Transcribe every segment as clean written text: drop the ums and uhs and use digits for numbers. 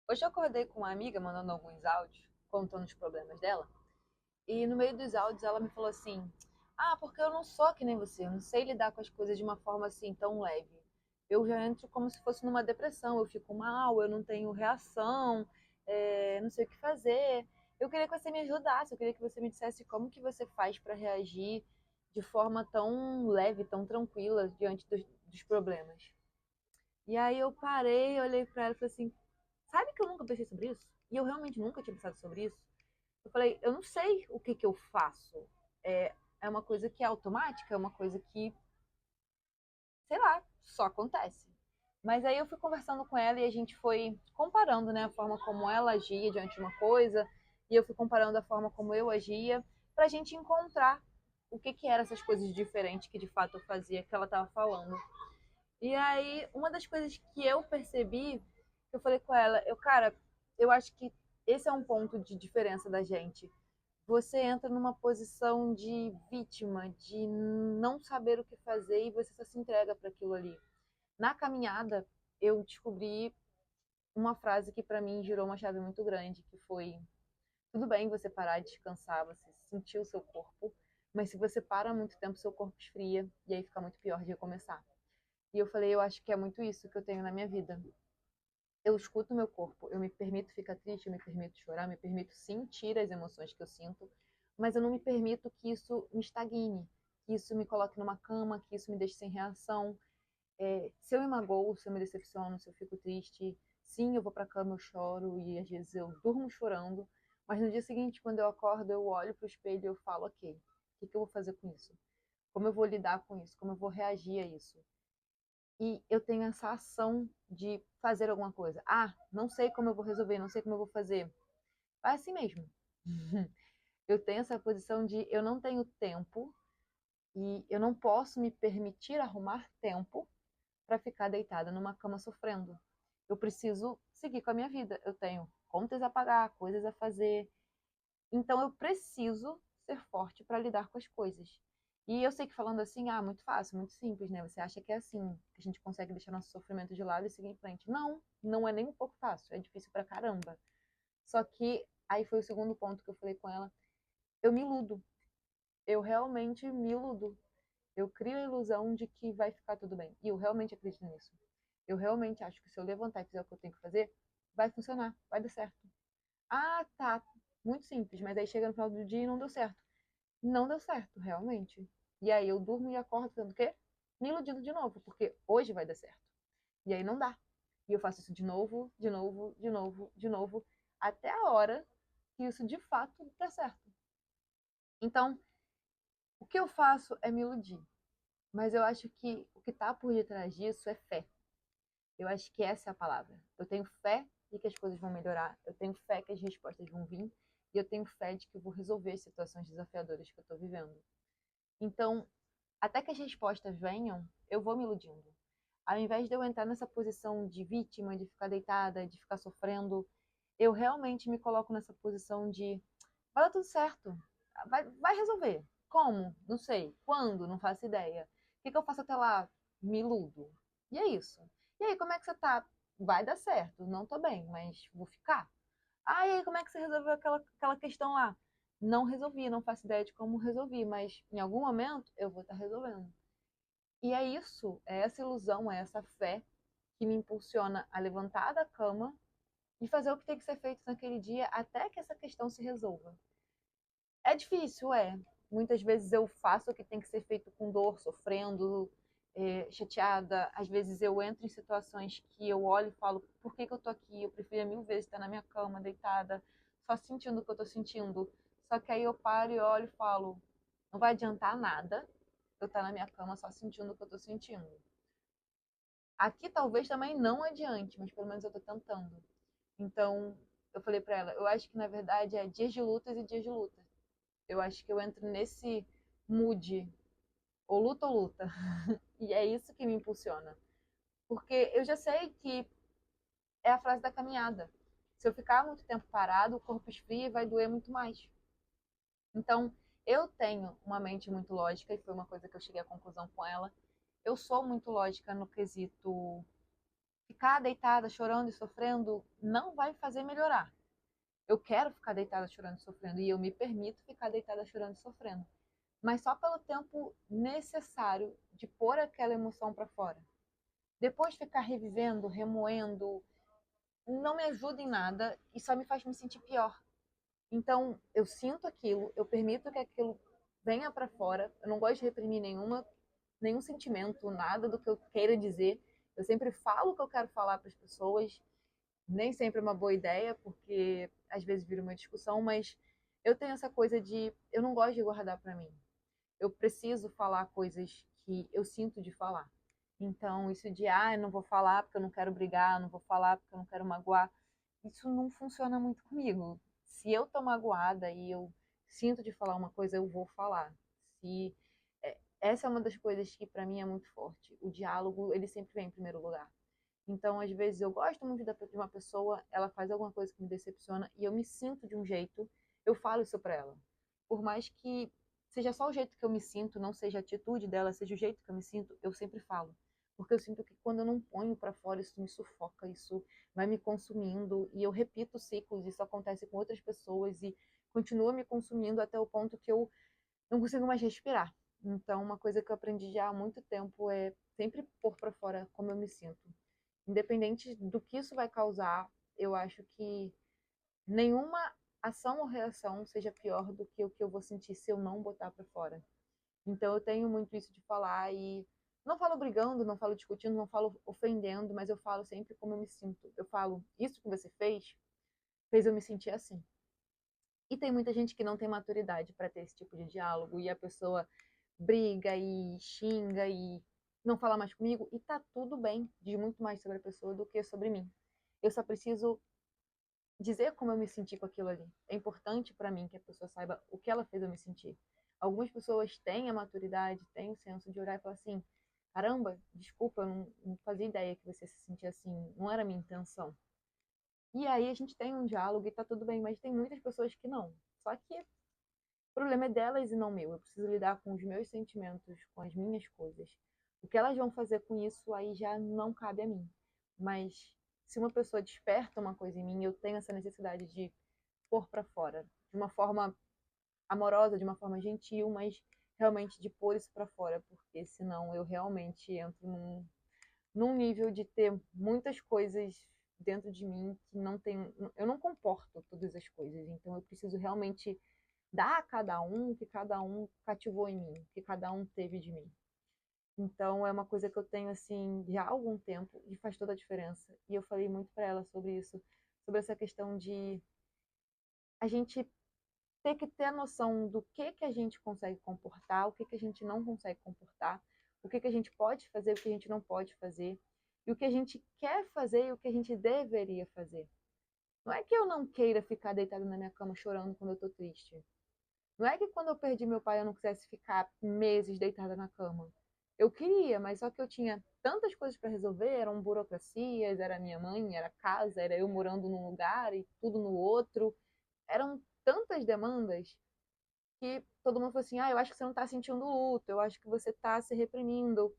Hoje eu acordei com uma amiga mandando alguns áudios, contando os problemas dela. E no meio dos áudios ela me falou assim: Ah, porque eu não sou que nem você, eu não sei lidar com as coisas de uma forma assim tão leve. Eu já entro como se fosse numa depressão, eu fico mal, eu não tenho reação, não sei o que fazer. Eu queria que você me ajudasse, eu queria que você me dissesse como que você faz para reagir de forma tão leve, tão tranquila diante dos problemas. E aí eu parei, olhei para ela e falei assim: Sabe que eu nunca pensei sobre isso? E eu realmente nunca tinha pensado sobre isso. Eu falei, eu não sei o que que eu faço. É uma coisa que é automática, é uma coisa que, sei lá, só acontece. Mas aí eu fui conversando com ela e a gente foi comparando, né, a forma como ela agia diante de uma coisa, e eu fui comparando a forma como eu agia, pra gente encontrar o que que eram essas coisas diferentes que de fato eu fazia, que ela estava falando. E aí, uma das coisas que eu percebi, eu falei com ela, cara, eu acho que esse é um ponto de diferença da gente. Você entra numa posição de vítima, de não saber o que fazer e você só se entrega para aquilo ali. Na caminhada, eu descobri uma frase que para mim girou uma chave muito grande, que foi: tudo bem você parar de descansar, você sentir o seu corpo, mas se você para muito tempo, seu corpo esfria e aí fica muito pior de recomeçar. E eu falei, eu acho que é muito isso que eu tenho na minha vida. Eu escuto meu corpo, eu me permito ficar triste, eu me permito chorar, me permito sentir as emoções que eu sinto, mas eu não me permito que isso me estagne, que isso me coloque numa cama, que isso me deixe sem reação. Se eu me magoo, se eu me decepciono, se eu fico triste, sim, eu vou pra cama, eu choro e às vezes eu durmo chorando, mas no dia seguinte, quando eu acordo, eu olho pro espelho e eu falo, ok, o que que eu vou fazer com isso? Como eu vou lidar com isso? Como eu vou reagir a isso? E eu tenho essa ação de fazer alguma coisa. Ah, não sei como eu vou resolver, não sei como eu vou fazer. Vai assim mesmo. Eu tenho essa posição de eu não tenho tempo e eu não posso me permitir arrumar tempo para ficar deitada numa cama sofrendo. Eu preciso seguir com a minha vida. Eu tenho contas a pagar, coisas a fazer. Então eu preciso ser forte para lidar com as coisas. E eu sei que falando assim, muito fácil, muito simples, né? Você acha que é assim, que a gente consegue deixar nosso sofrimento de lado e seguir em frente. Não, não é nem um pouco fácil, é difícil pra caramba. Só que aí foi o segundo ponto que eu falei com ela, eu me iludo. Eu realmente me iludo. Eu crio a ilusão de que vai ficar tudo bem. E eu realmente acredito nisso. Eu realmente acho que se eu levantar e fizer o que eu tenho que fazer, vai funcionar, vai dar certo. Ah, tá, muito simples, mas aí chega no final do dia e não deu certo. Não deu certo, realmente. E aí eu durmo e acordo fazendo o quê? Me iludindo de novo, porque hoje vai dar certo. E aí não dá. E eu faço isso de novo, de novo, de novo, de novo, até a hora que isso de fato dá certo. Então, o que eu faço é me iludir. Mas eu acho que o que está por detrás disso é fé. Eu acho que essa é a palavra. Eu tenho fé de que as coisas vão melhorar. Eu tenho fé que as respostas vão vir. E eu tenho fé de que eu vou resolver as situações desafiadoras que eu estou vivendo. Então, até que as respostas venham, eu vou me iludindo. Ao invés de eu entrar nessa posição de vítima, de ficar deitada, de ficar sofrendo, eu realmente me coloco nessa posição de vai dar tudo certo, vai resolver. Como? Não sei. Quando? Não faço ideia. O que que eu faço até lá? Me iludo. E é isso. E aí, como é que você tá? Vai dar certo. Não tô bem, mas vou ficar. Ah, e aí, como é que você resolveu aquela questão lá? Não resolvi, não faço ideia de como resolvi, mas em algum momento eu vou estar resolvendo. E é isso, é essa ilusão, é essa fé que me impulsiona a levantar da cama e fazer o que tem que ser feito naquele dia até que essa questão se resolva. É difícil, é. Muitas vezes eu faço o que tem que ser feito com dor, sofrendo, chateada. Às vezes eu entro em situações que eu olho e falo, por que que eu tô aqui? Eu preferia mil vezes estar na minha cama, deitada, só sentindo o que eu tô sentindo. Só que aí eu paro e olho e falo, não vai adiantar nada eu estar na minha cama só sentindo o que eu tô sentindo. Aqui talvez também não adiante, mas pelo menos eu tô tentando. Então, eu falei pra ela, eu acho que na verdade é dias de lutas e dias de lutas. Eu acho que eu entro nesse mood, ou luta. E é isso que me impulsiona. Porque eu já sei que é a frase da caminhada. Se eu ficar muito tempo parado, o corpo esfria e vai doer muito mais. Então, eu tenho uma mente muito lógica, e foi uma coisa que eu cheguei à conclusão com ela. Eu sou muito lógica no quesito Ficar deitada, chorando e sofrendo não vai fazer melhorar. Eu quero ficar deitada, chorando e sofrendo, e eu me permito ficar deitada, chorando e sofrendo. Mas só pelo tempo necessário de pôr aquela emoção para fora. Depois ficar revivendo, remoendo, não me ajuda em nada e só me faz me sentir pior. Então, eu sinto aquilo, eu permito que aquilo venha para fora. Eu não gosto de reprimir nenhum sentimento, nada do que eu queira dizer. Eu sempre falo o que eu quero falar para as pessoas. Nem sempre é uma boa ideia, porque às vezes vira uma discussão, mas eu tenho essa coisa de eu não gosto de guardar para mim. Eu preciso falar coisas que eu sinto de falar. Então, isso de, eu não vou falar porque eu não quero brigar, não vou falar porque eu não quero magoar, isso não funciona muito comigo. Se eu tô magoada e eu sinto de falar uma coisa, eu vou falar. Se essa é uma das coisas que para mim é muito forte. O diálogo, ele sempre vem em primeiro lugar. Então, às vezes eu gosto muito de uma pessoa, ela faz alguma coisa que me decepciona e eu me sinto de um jeito, eu falo isso pra ela. Por mais que seja só o jeito que eu me sinto, não seja a atitude dela, seja o jeito que eu me sinto, eu sempre falo. Porque eu sinto que quando eu não ponho pra fora, isso me sufoca, isso vai me consumindo e eu repito ciclos, isso acontece com outras pessoas e continua me consumindo até o ponto que eu não consigo mais respirar. Então, uma coisa que eu aprendi já há muito tempo é sempre pôr pra fora como eu me sinto. Independente do que isso vai causar, eu acho que nenhuma ação ou reação seja pior do que o que eu vou sentir se eu não botar pra fora. Então eu tenho muito isso de falar e não falo brigando, não falo discutindo, não falo ofendendo, mas eu falo sempre como eu me sinto. Eu falo, isso que você fez eu me sentir assim. E tem muita gente que não tem maturidade para ter esse tipo de diálogo e a pessoa briga e xinga e não fala mais comigo e tá tudo bem, diz muito mais sobre a pessoa do que sobre mim. Eu só preciso dizer como eu me senti com aquilo ali. É importante para mim que a pessoa saiba o que ela fez eu me sentir. Algumas pessoas têm a maturidade, têm o senso de olhar e falar assim: caramba, desculpa, eu não fazia ideia que você se sentia assim, não era a minha intenção. E aí a gente tem um diálogo e tá tudo bem, mas tem muitas pessoas que não. Só que o problema é delas e não meu. Eu preciso lidar com os meus sentimentos, com as minhas coisas. O que elas vão fazer com isso aí já não cabe a mim. Mas se uma pessoa desperta uma coisa em mim, eu tenho essa necessidade de pôr para fora, de uma forma amorosa, de uma forma gentil, mas realmente de pôr isso para fora, porque senão eu realmente entro num nível de ter muitas coisas dentro de mim que não tem, eu não comporto todas as coisas, então eu preciso realmente dar a cada um o que cada um cativou em mim, o que cada um teve de mim. Então é uma coisa que eu tenho assim já há algum tempo e faz toda a diferença. E eu falei muito para ela sobre isso, sobre essa questão de a gente ter que ter a noção do que a gente consegue comportar, o que a gente não consegue comportar, o que a gente pode fazer, o que a gente não pode fazer, e o que a gente quer fazer e o que a gente deveria fazer. Não é que eu não queira ficar deitada na minha cama chorando quando eu tô triste. Não é que quando eu perdi meu pai eu não quisesse ficar meses deitada na cama. Eu queria, mas só que eu tinha tantas coisas para resolver, eram burocracias, era minha mãe, era casa, era eu morando num lugar e tudo no outro. Eram tantas demandas que todo mundo falou assim: eu acho que você não está sentindo luto, eu acho que você está se reprimindo.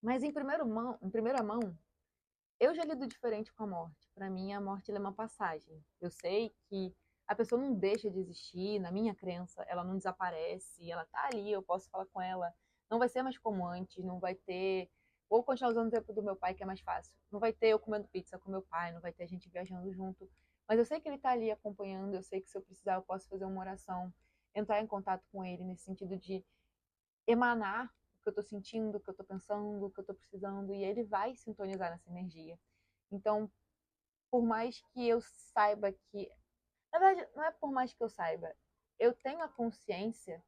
Mas em primeira mão, eu já lido diferente com a morte. Para mim, a morte é uma passagem. Eu sei que a pessoa não deixa de existir, na minha crença, ela não desaparece, ela tá ali, eu posso falar com ela. Não vai ser mais como antes, não vai ter. Vou continuar usando o tempo do meu pai, que é mais fácil. Não vai ter eu comendo pizza com meu pai, não vai ter a gente viajando junto. Mas eu sei que ele tá ali acompanhando, eu sei que se eu precisar eu posso fazer uma oração, entrar em contato com ele nesse sentido de emanar o que eu tô sentindo, o que eu tô pensando, o que eu tô precisando, e ele vai sintonizar nessa energia. Então, por mais que eu saiba que. Na verdade, não é por mais que eu saiba, eu tenho a consciência,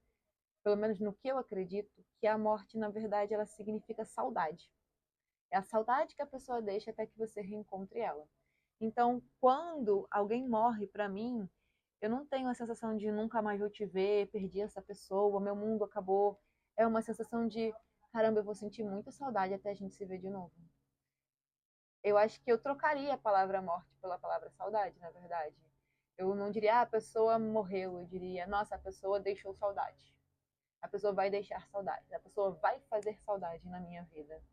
pelo menos no que eu acredito, que a morte, na verdade, ela significa saudade. É a saudade que a pessoa deixa até que você reencontre ela. Então, quando alguém morre para mim, eu não tenho a sensação de nunca mais vou te ver, perdi essa pessoa, meu mundo acabou. É uma sensação de, caramba, eu vou sentir muita saudade até a gente se ver de novo. Eu acho que eu trocaria a palavra morte pela palavra saudade, na verdade. Eu não diria, a pessoa morreu, eu diria, nossa, a pessoa deixou saudade. A pessoa vai deixar saudade, a pessoa vai fazer saudade na minha vida.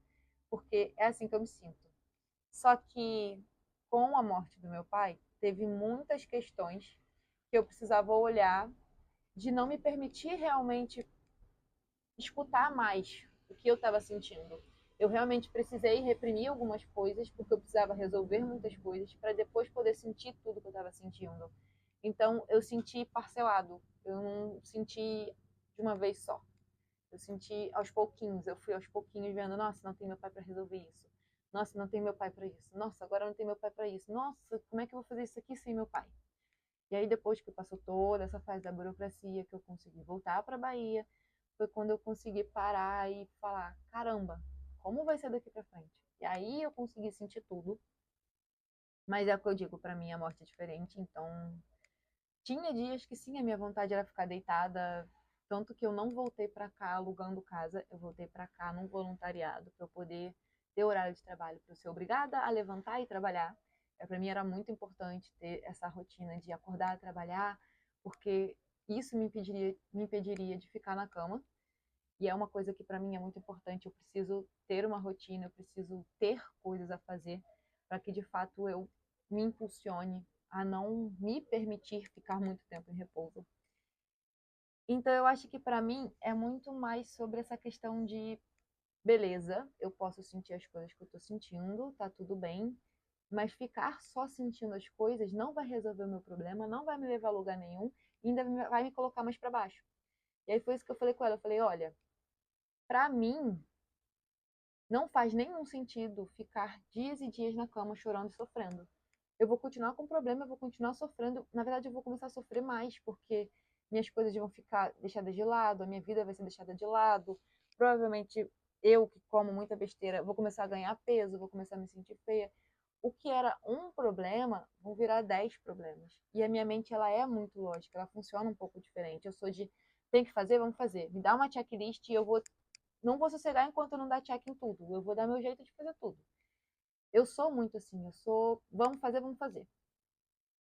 Porque é assim que eu me sinto. Só que com a morte do meu pai, teve muitas questões que eu precisava olhar de não me permitir realmente escutar mais o que eu estava sentindo. Eu realmente precisei reprimir algumas coisas, porque eu precisava resolver muitas coisas, para depois poder sentir tudo que eu estava sentindo. Então, eu senti parcelado, eu não senti de uma vez só. Eu senti aos pouquinhos, eu fui aos pouquinhos vendo, nossa, não tem meu pai para resolver isso. Nossa, não tem meu pai para isso. Nossa, agora não tem meu pai para isso. Nossa, como é que eu vou fazer isso aqui sem meu pai? E aí, depois que passou toda essa fase da burocracia, que eu consegui voltar para a Bahia, foi quando eu consegui parar e falar: caramba, como vai ser daqui para frente? E aí eu consegui sentir tudo. Mas é o que eu digo, para mim a morte é diferente. Então, tinha dias que sim, a minha vontade era ficar deitada. Tanto que eu não voltei para cá alugando casa, eu voltei para cá num voluntariado para eu poder ter horário de trabalho, para eu ser obrigada a levantar e trabalhar. Para mim era muito importante ter essa rotina de acordar, trabalhar, porque isso me impediria de ficar na cama. E é uma coisa que para mim é muito importante. Eu preciso ter uma rotina, eu preciso ter coisas a fazer para que de fato eu me impulsione a não me permitir ficar muito tempo em repouso. Então eu acho que para mim é muito mais sobre essa questão de beleza, eu posso sentir as coisas que eu tô sentindo, tá tudo bem, mas ficar só sentindo as coisas não vai resolver o meu problema, não vai me levar a lugar nenhum, e ainda vai me colocar mais para baixo. E aí foi isso que eu falei com ela, eu falei, olha, para mim não faz nenhum sentido ficar dias e dias na cama chorando e sofrendo. Eu vou continuar com o problema, eu vou continuar sofrendo. Na verdade, eu vou começar a sofrer mais, porque minhas coisas vão ficar deixadas de lado, a minha vida vai ser deixada de lado. Provavelmente eu, que como muita besteira, vou começar a ganhar peso, vou começar a me sentir feia. O que era um problema vão virar 10 problemas. E a minha mente, ela é muito lógica, ela funciona um pouco diferente. Eu sou de, tem que fazer, vamos fazer. Me dá uma checklist e eu vou não vou sossegar enquanto eu não dar check em tudo. Eu vou dar meu jeito de fazer tudo. Eu sou muito assim, eu sou, vamos fazer, vamos fazer.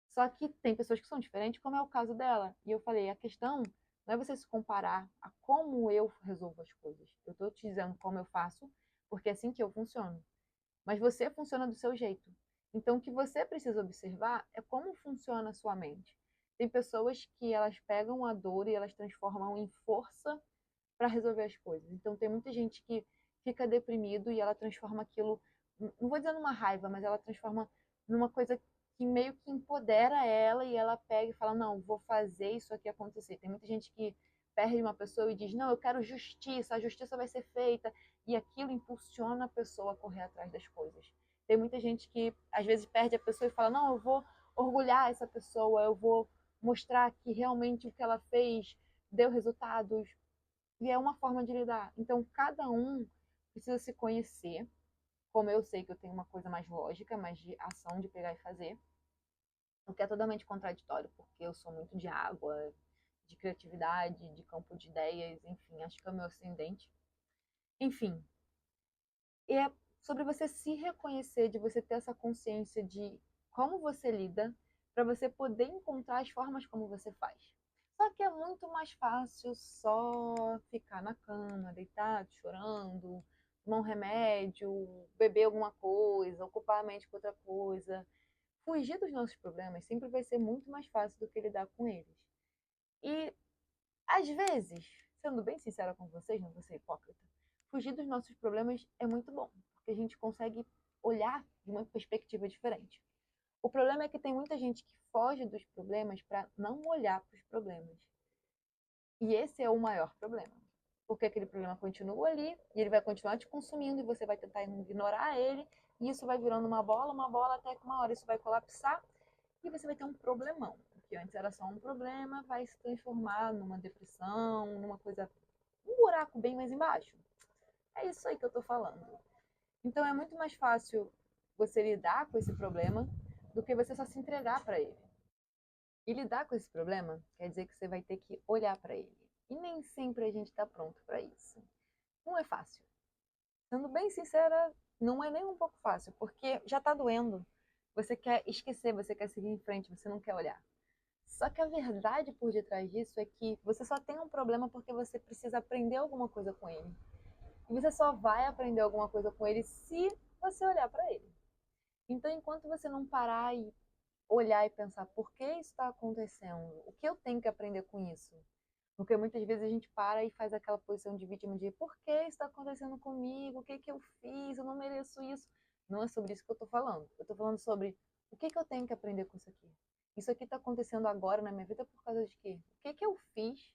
Só que tem pessoas que são diferentes, como é o caso dela. E eu falei, a questão não é você se comparar a como eu resolvo as coisas. Eu estou te dizendo como eu faço, porque é assim que eu funciono. Mas você funciona do seu jeito. Então, o que você precisa observar é como funciona a sua mente. Tem pessoas que elas pegam a dor e elas transformam em força para resolver as coisas. Então tem muita gente que fica deprimido e ela transforma aquilo, não vou dizer numa raiva, mas ela transforma numa coisa que meio que empodera ela e ela pega e fala: "Não, vou fazer isso aqui acontecer". Tem muita gente que perde uma pessoa e diz: "Não, eu quero justiça, a justiça vai ser feita", e aquilo impulsiona a pessoa a correr atrás das coisas. Tem muita gente que às vezes perde a pessoa e fala: "Não, eu vou orgulhar essa pessoa, eu vou mostrar que realmente o que ela fez deu resultados". E é uma forma de lidar. Então, cada um precisa se conhecer. Como eu sei que eu tenho uma coisa mais lógica, mais de ação, de pegar e fazer. O que é totalmente contraditório, porque eu sou muito de água, de criatividade, de campo de ideias, enfim, acho que é o meu ascendente. Enfim, é sobre você se reconhecer, de você ter essa consciência de como você lida, para você poder encontrar as formas como você faz. Só que é muito mais fácil só ficar na cama, deitado, chorando, tomar um remédio, beber alguma coisa, ocupar a mente com outra coisa. Fugir dos nossos problemas sempre vai ser muito mais fácil do que lidar com eles. E, às vezes, sendo bem sincera com vocês, não vou ser hipócrita, fugir dos nossos problemas é muito bom, porque a gente consegue olhar de uma perspectiva diferente. O problema é que tem muita gente que foge dos problemas para não olhar para os problemas. E esse é o maior problema. Porque aquele problema continua ali e ele vai continuar te consumindo e você vai tentar ignorar ele. E isso vai virando uma bola, até que uma hora isso vai colapsar e você vai ter um problemão. O que antes era só um problema vai se transformar numa depressão, numa coisa, um buraco bem mais embaixo. É isso aí que eu tô falando. Então é muito mais fácil você lidar com esse problema do que você só se entregar para ele. E lidar com esse problema quer dizer que você vai ter que olhar para ele. E nem sempre a gente está pronto para isso. Não é fácil. Sendo bem sincera, não é nem um pouco fácil, porque já está doendo. Você quer esquecer, você quer seguir em frente, você não quer olhar. Só que a verdade por detrás disso é que você só tem um problema porque você precisa aprender alguma coisa com ele. E você só vai aprender alguma coisa com ele se você olhar para ele. Então, enquanto você não parar e olhar e pensar por que isso está acontecendo, o que eu tenho que aprender com isso? Porque muitas vezes a gente para e faz aquela posição de vítima de por que isso está acontecendo comigo? O que que eu fiz? Eu não mereço isso. Não é sobre isso que eu estou falando. Eu estou falando sobre o que que eu tenho que aprender com isso aqui. Isso aqui está acontecendo agora na minha vida por causa de quê? O que que eu fiz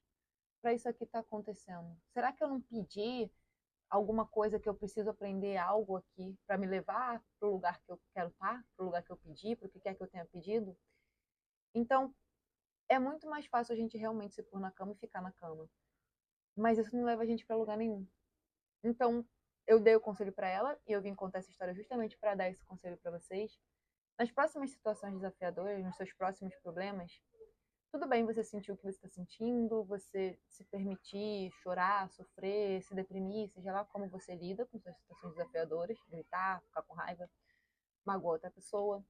para isso aqui estar acontecendo? Será que eu não pedi alguma coisa que eu preciso aprender algo aqui para me levar para o lugar que eu quero estar, para o lugar que eu pedi, para o que quer que eu tenha pedido? Então, é muito mais fácil a gente realmente se pôr na cama e ficar na cama. Mas isso não leva a gente para lugar nenhum. Então, eu dei o conselho para ela e eu vim contar essa história justamente para dar esse conselho para vocês. Nas próximas situações desafiadoras, nos seus próximos problemas, tudo bem você sentir o que você está sentindo, você se permitir chorar, sofrer, se deprimir, seja lá como você lida com suas situações desafiadoras, gritar, ficar com raiva, magoar outra pessoa.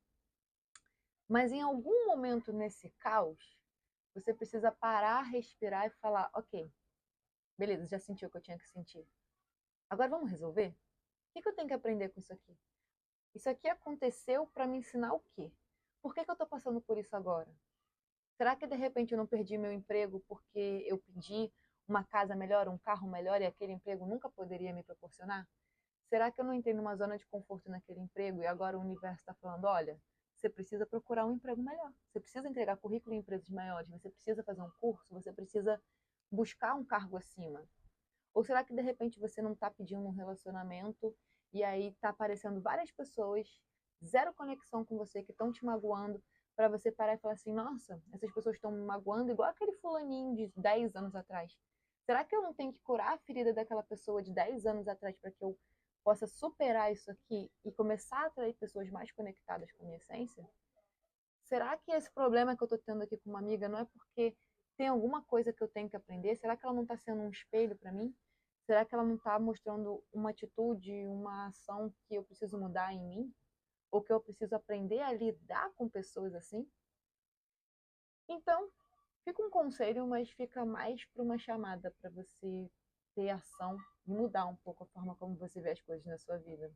Mas em algum momento nesse caos, você precisa parar, respirar e falar: ok, beleza, já senti o que eu tinha que sentir. Agora vamos resolver? O que eu tenho que aprender com isso aqui? Isso aqui aconteceu para me ensinar o quê? Por que eu estou passando por isso agora? Será que de repente eu não perdi meu emprego porque eu pedi uma casa melhor, um carro melhor e aquele emprego nunca poderia me proporcionar? Será que eu não entrei numa zona de conforto naquele emprego e agora o universo está falando: olha, você precisa procurar um emprego melhor, você precisa entregar currículo em empresas maiores, você precisa fazer um curso, você precisa buscar um cargo acima? Ou será que de repente você não está pedindo um relacionamento e aí está aparecendo várias pessoas, zero conexão com você, que estão te magoando, para você parar e falar assim: nossa, essas pessoas estão me magoando igual aquele fulaninho de 10 anos atrás. Será que eu não tenho que curar a ferida daquela pessoa de 10 anos atrás para que eu possa superar isso aqui e começar a atrair pessoas mais conectadas com a minha essência? Será que esse problema que eu estou tendo aqui com uma amiga não é porque tem alguma coisa que eu tenho que aprender? Será que ela não está sendo um espelho para mim? Será que ela não está mostrando uma atitude, uma ação que eu preciso mudar em mim? Ou que eu preciso aprender a lidar com pessoas assim? Então, fica um conselho, mas fica mais para uma chamada para você ter ação e mudar um pouco a forma como você vê as coisas na sua vida.